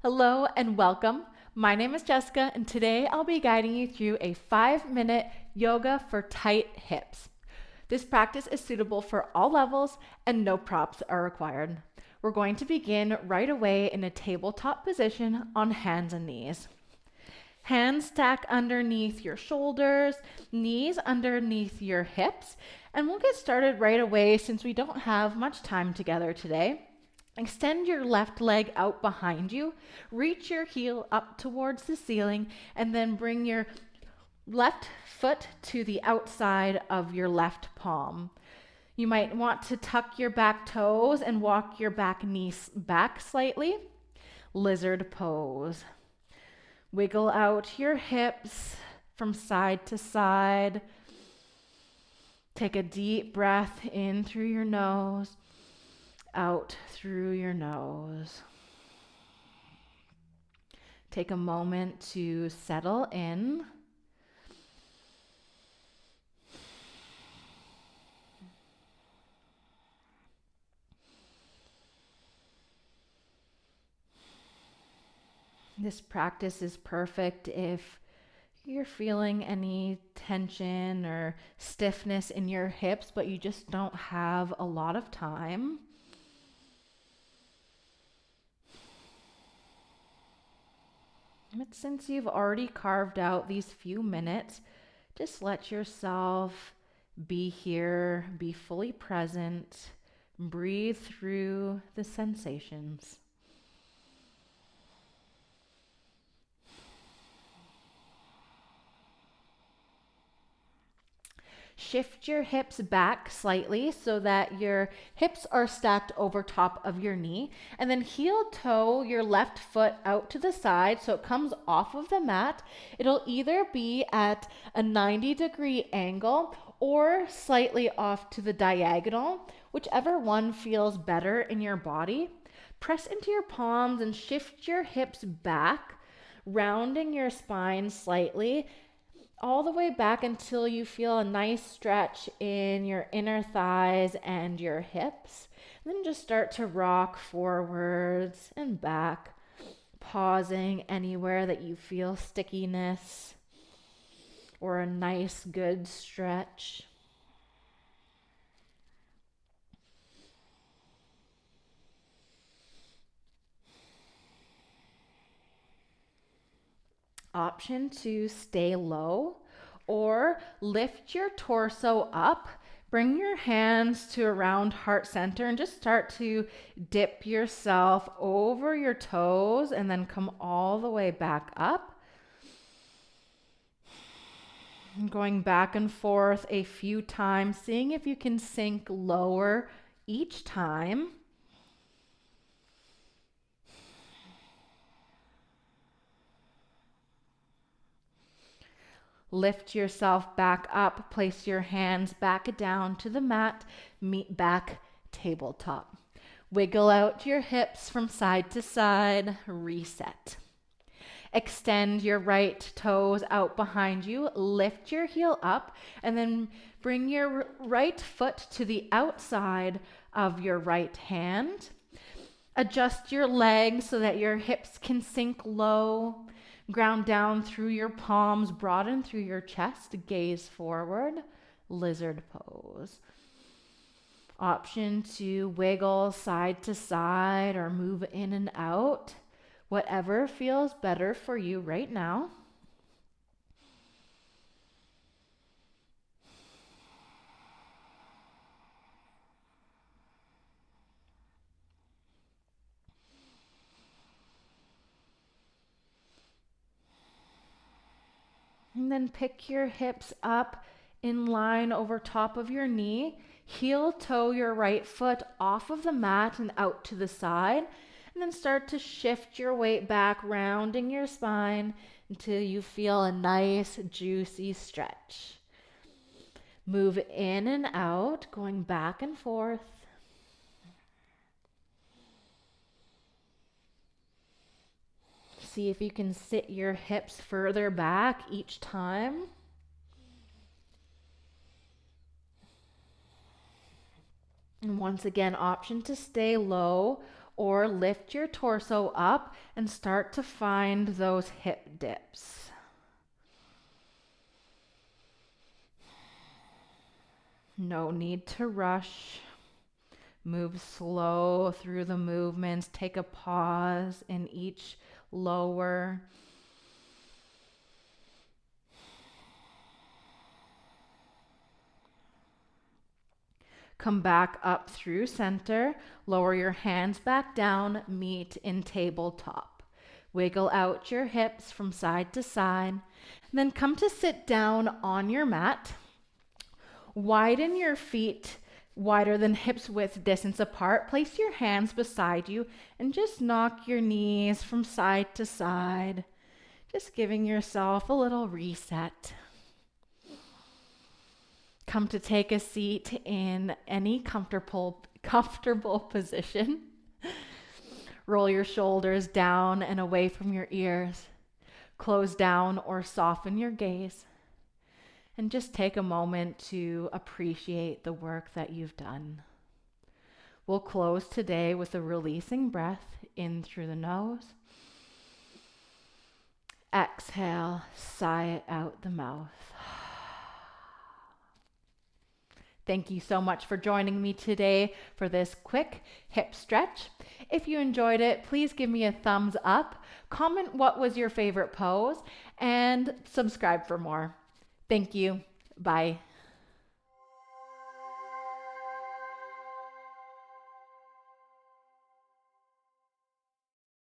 Hello and welcome. My name is Jessica, and today I'll be guiding you through a 5-minute yoga for tight hips. This practice is suitable for all levels and no props are required. We're going to begin right away in a tabletop position on hands and knees. Hands stack underneath your shoulders, knees underneath your hips, and we'll get started right away since we don't have much time together today. Extend your left leg out behind you, reach your heel up towards the ceiling, and then bring your left foot to the outside of your left palm. You might want to tuck your back toes and walk your back knees back slightly. Lizard pose. Wiggle out your hips from side to side. Take a deep breath in through your nose, out through your nose. Take a moment to settle in. This practice is perfect if you're feeling any tension or stiffness in your hips, but you just don't have a lot of time. But since you've already carved out these few minutes, just let yourself be here, be fully present, breathe through the sensations. Shift your hips back slightly so that your hips are stacked over top of your knee, and then heel toe your left foot out to the side so it comes off of the mat. It'll either be at a 90-degree angle or slightly off to the diagonal, whichever one feels better in your body. Press into your palms and shift your hips back, rounding your spine slightly all the way back until you feel a nice stretch in your inner thighs and your hips. And then just start to rock forwards and back, pausing anywhere that you feel stickiness or a nice good stretch. Option to stay low or lift your torso up. Bring your hands to around heart center and just start to dip yourself over your toes and then come all the way back up. Going back and forth a few times, seeing if you can sink lower each time. Lift yourself back up, place your hands back down to the mat, meet back tabletop. Wiggle out your hips from side to side, reset. Extend your right toes out behind you, lift your heel up, and then bring your right foot to the outside of your right hand. Adjust your legs so that your hips can sink low. Ground down through your palms, broaden through your chest, gaze forward, lizard pose. Option to wiggle side to side or move in and out, whatever feels better for you right now. And then pick your hips up in line over top of your knee. Heel toe your right foot off of the mat and out to the side. And then start to shift your weight back, rounding your spine until you feel a nice, juicy stretch. Move in and out, going back and forth. See if you can sit your hips further back each time. And once again, option to stay low or lift your torso up and start to find those hip dips. No need to rush. Move slow through the movements. Take a pause in each lower. Come back up through center. Lower your hands back down. Meet in tabletop. Wiggle out your hips from side to side. And then come to sit down on your mat. Widen your feet wider than hips width distance apart. Place your hands beside you and just knock your knees from side to side. Just giving yourself a little reset. Come to take a seat in any comfortable position. Roll your shoulders down and away from your ears. Close down or soften your gaze. And just take a moment to appreciate the work that you've done. We'll close today with a releasing breath in through the nose. Exhale, sigh it out the mouth. Thank you so much for joining me today for this quick hip stretch. If you enjoyed it, please give me a thumbs up, comment what was your favorite pose, and subscribe for more. Thank you. Bye.